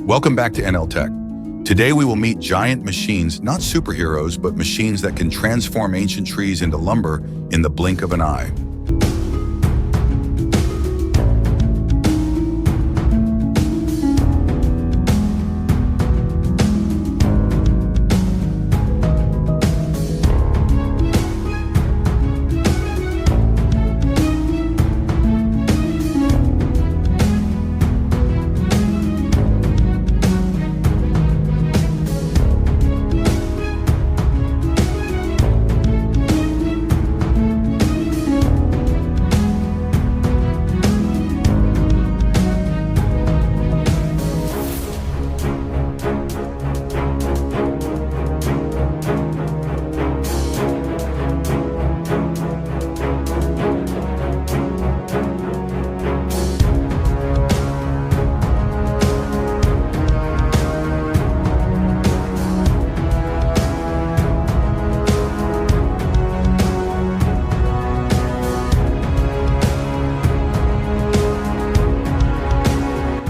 Welcome back to NLTech. Today we will meet giant machines, not superheroes, but machines that can transform ancient trees into lumber in the blink of an eye.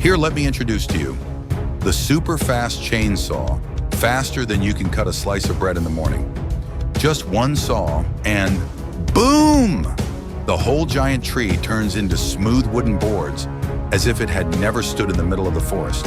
Here, let me introduce to you the super fast chainsaw, faster than you can cut a slice of bread in the morning. Just one saw and boom! The whole giant tree turns into smooth wooden boards as if it had never stood in the middle of the forest.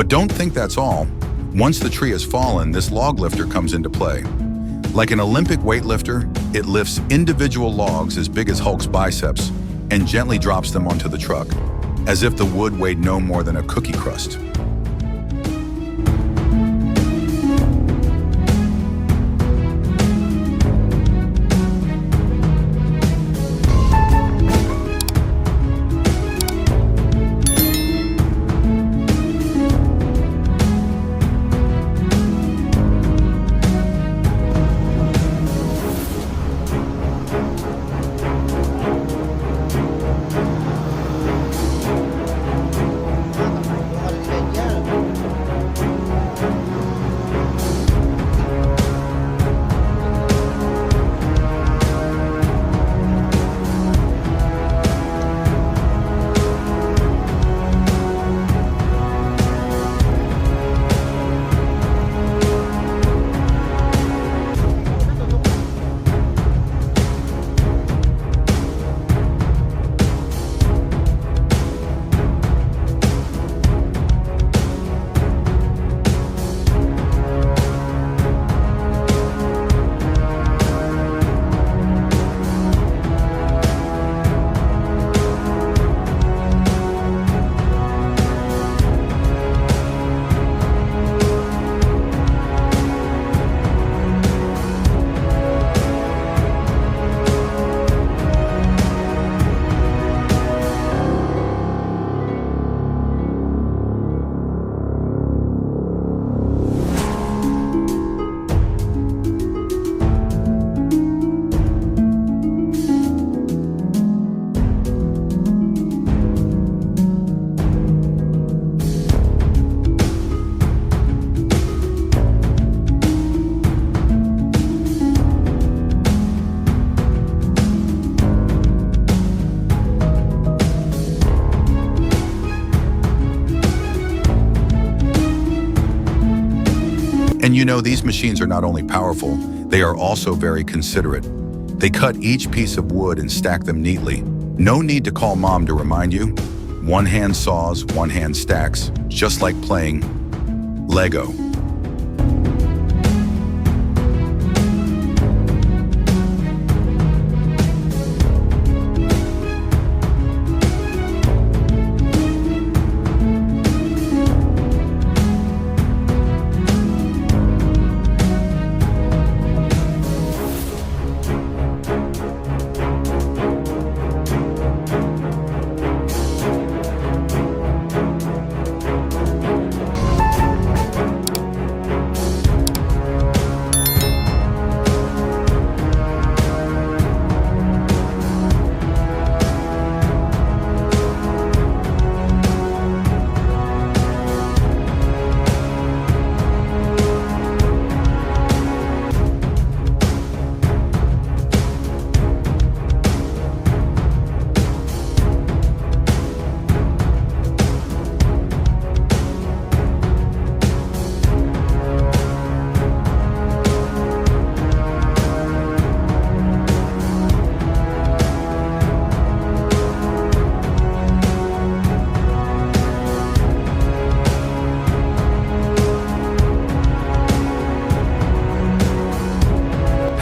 But don't think that's all. Once the tree has fallen, this log lifter comes into play. Like an Olympic weightlifter, it lifts individual logs as big as Hulk's biceps and gently drops them onto the truck, as if the wood weighed no more than a cookie crust. you know, these machines are not only powerful, they are also very considerate. They cut each piece of wood and stack them neatly. No need to call mom to remind you. One hand saws, one hand stacks, just like playing Lego.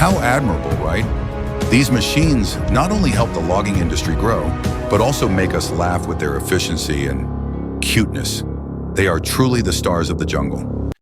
How admirable, right? These machines not only help the logging industry grow, but also make us laugh with their efficiency and cuteness. They are truly the stars of the jungle.